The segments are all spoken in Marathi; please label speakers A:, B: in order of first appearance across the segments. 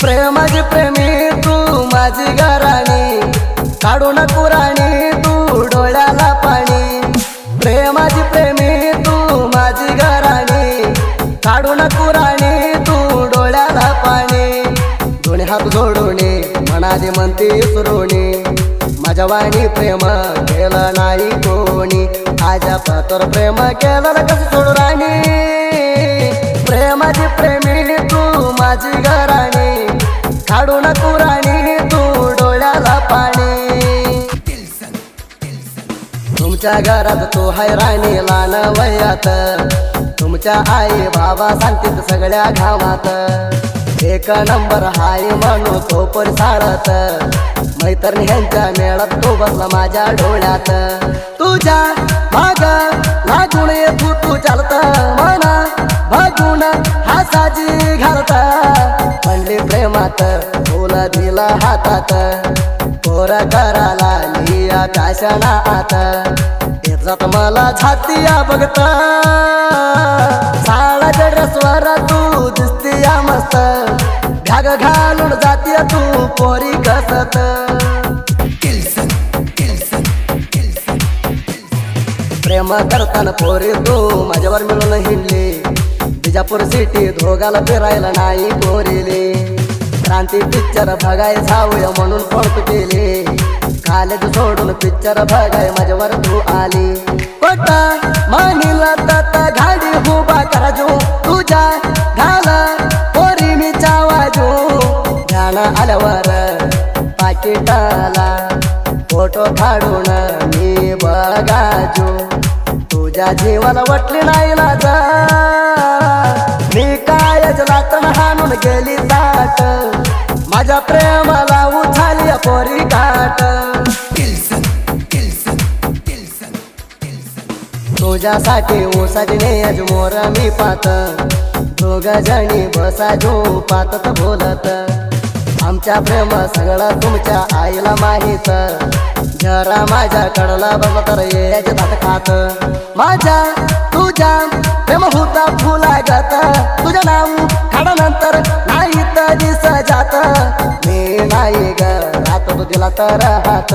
A: प्रेमाची प्रेमी तू माझी घराणी, काढू नको राणी तू डोळ्याला पाणी। प्रेमाची प्रेमी तू माझी घराणी, काढू नको राणी तू डोळ्याला पाणी। दोन्ही हात जोडूने मनाली म्हणते सुरोणी, माझ्या वाणी प्रेम केलं नाही कोणी। आजा पातर प्रेम केलं कसं सोडू राणी। प्रेमाची प्रेमी तू माझी घराणी, काढू नको राणी तू डोळ्याला पाणी। तुमच्या घरात तू हाय राणी लहान वयात, तुमच्या आई बाबा सांगतील सगळ्या गावात। एक नंबर हाय म्हणू तो परिसाळत, मैत्रिणी ह्यांच्या मेळात तो बसला माझ्या डोळ्यात। तुझ्या माग लागून येतो तू चालत, मना बघून हासाजी घालत। म्हणली प्रेमात तुला दिला हातात, पोरा कराला लिया काशना आत। येतात मला छातीया बघत, साळाच्या ड्रेसवर तू दिसतीया मस्त। घाग घालून जातीय तू पोरी कसत। प्रेम करताना पोरी तू माझ्यावर मिळून हिंडली, बिजापूर सिटी धोगाला फिरायला नाही पोरीले। क्रांती पिक्चर बघाय जाऊया म्हणून फोन केले, कॉलेज सोडून पिक्चर बघाय माझ्यावर तू आली। कोटा मानिला ताता गाडी उभा कराजो, तुझ्या घाला पोरी मी चावाजो। गाणं आल्यावर पाकिटाला फोटो काढून मी बघाजो, तुझ्या जीवाला वाटली नाही लाज। मी काय जलातन हाणून गेली ताट, माझ्या प्रेमाला उठाली पोरी काट। तुझ्यासाठी ऊसाची नेज मोर मी पात, दोघ जणी बसाजो पातत बोलत। आमच्या प्रेम सगळं तुमच्या आईला माहीत, जरा माझ्या कडला बघ तर याच्या दात खात। माझ्या तुझ्या प्रेम होता फुलागत, तुझं नाव काढानंतर नाही तर दिस जात। मी नाही ग राहतो दिला तर हात,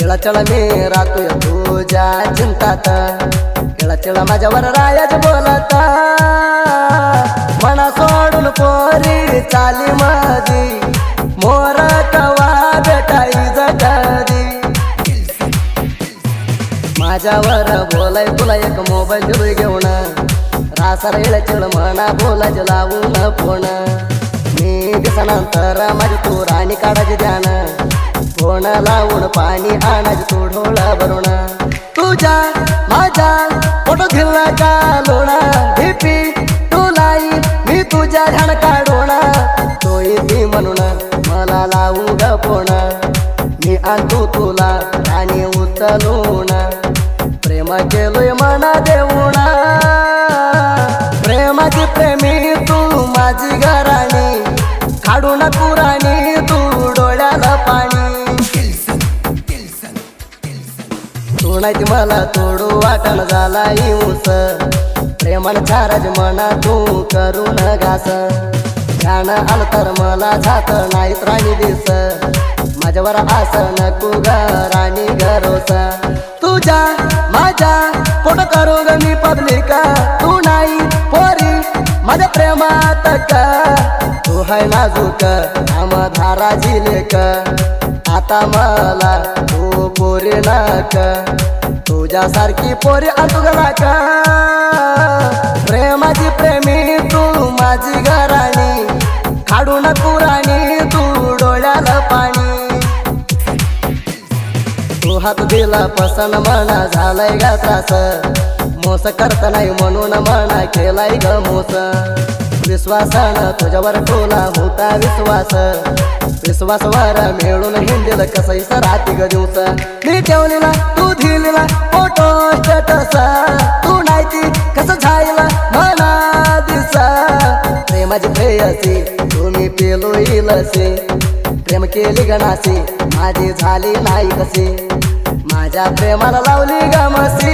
A: इळचळ मी राहतोय तुझ्या चिंतात। इळचळ माझ्यावर रायाच बोलत, मना सोडून पोरी चाली मधी। मोर कवा भेटाई कधी, माझ्यावर बोलाय तुला एक मोबाईल घेऊन। रासार इळचळ म्हणा बोलायचं लावून फोन। मी दिसनंतर माझी तू राणी काढायची ध्यान, फोन लावून पाणी आणायची तू ढोळा भरून। तुझ्या माझ्या फोटो दिला का लोणा, ढिपी तुलाई मी तुझ्या ध्यान काढून। तो येते म्हणून मला लावू ग फोन, मी आणतो तुला आणि उचलून। प्रेम केलोय मना देऊन, प्रेमाची प्रेमी तू माझी घराणी, काढू नको राणी तू डोळ्याला पाणी। तू नाही मला तोडू वाटण झाला ऊस, प्रेमान चाराज मना तू करून घास। गाणं आलं तर मला जात नाहीत राणी दिस, माझ्यावर आस नको ग राणी गरोस। तुझ्या माझ्या फोटो करू ग मी पब्लिक, तू नाही पोरी माझ्या प्रेमात का। तू हाय नाजूक आम धारा जिलेक, आता मला तू पोरी नाक। तुझ्यासारखी पोरी आतुगला का, प्रेमाची प्रेमी तू माझी घराणी, काढू नको राणी तू डोळ्याला पाणी। तू हात दिला पसन म्हणा झालाय ग त्रास, मोस करत नाही म्हणून म्हणा केलाय ग मोस। विश्वासानं तुझ्यावर ठेवला होता विश्वास, विश्वासवर मिळून हिंडील कसं राहती ग दिवस। मी ठेवलेला तू दिलेला फोटो स्टेटस, तू नाही ती कसं झायला म्हणा दिस। प्रेमाची प्रेयसी तुम्ही पेलो इलसी, प्रेम केली गणासी माझी झाली नाही कशी। माझ्या प्रेमाला लावली ग मसी,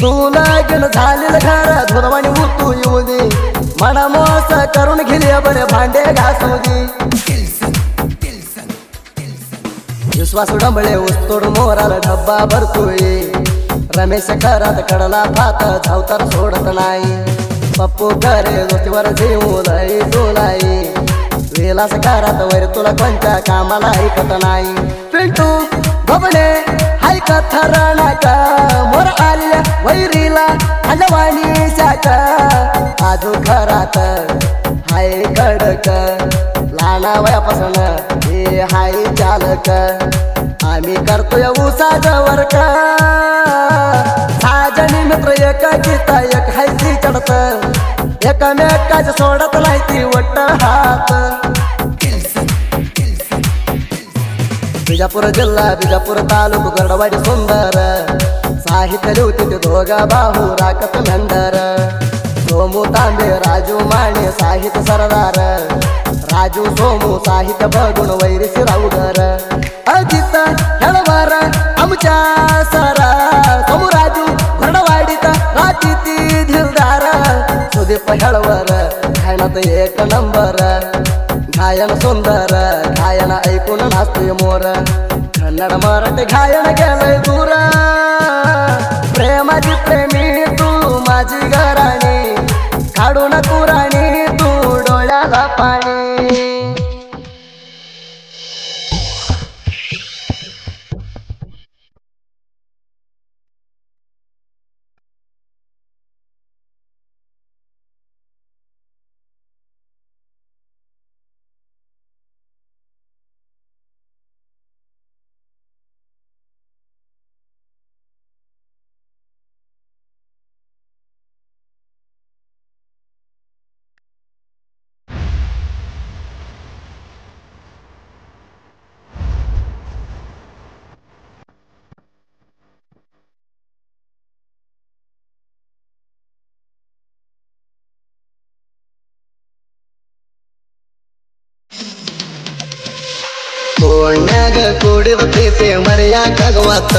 A: तू लगीन झालेलं घर धुरवाणी उतू येऊ दे। मना मोस करून गेली बरे भांडे घासू दे विश्वास डंबळे उस्तोड मोराला डब्बा भरतोय रमेश घरात कडला भात धावतर सोडत नाही पप्पू करे गोष्टीवर जीव लई तुलाई विलास घरात वैर तुला कोणत्या कामाला ऐकत नाही पिंटू बबडे हायक थरणा का मोर आल्या वैरीला हलवाणी शाका आजू घरात हाय कडक लहाना वयापासून हे हाय चालक आम्ही करतोय उसाचा वर्क साजणी मित्र एक गीता एक हायची चढत एकमेकाच सोडत नाही ती वट्ट हात बिजापूर जिल्हा बिजापूर तालुका गडवाडी सुंदर साहित्य लिहते ते दोघा बाहू राखत नंदर सोमू तांबे राजू माने साहित्य सरदार राजू सोमू साहित्य बघून वैरीसी राऊगर अजित हेळवार आमच्या सरा सोमू राजू गडवाडीत राती ती दिलदार सुदीप हेळवर गायनात एक नंबर गायन सुंदर गायन ऐकून नाचतोय मोर कन्नड मराठी गायन गेलंय दूर प्रेमाची प्रेमी तू माझी घराणी काढून कुराणी तू डोळ्याला पाणी कोण्याग कुಡಿದೈತೆ ಮರೆಯಾಕಾಗವತ್ತ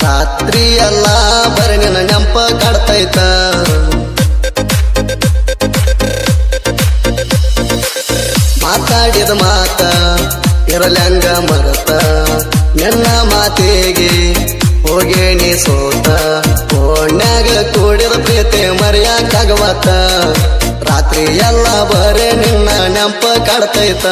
A: ರಾತ್ರಿ ಎಲ್ಲ ಬರನಿನ ನೆಂಪ ಕಾಡ್ತೈತ ಮಾತಾಡಿದ ಮಾತ ಇರಲಂಗ ಮರತ ನನ್ನ ಮಾತಿಗೆ ಹೋಗೇನಿ ಸೋತ ಕೋಣ್ಯಾಗ ಕೂಡಿದ ಪ್ರೀತಿ ಮರೆಯಾಕಾಗವತ್ತ ರಾತ್ರಿ ಎಲ್ಲ ಬರೇ ನಿನ್ನ ನೆಂಪ ಕಾಡ್ತೈತ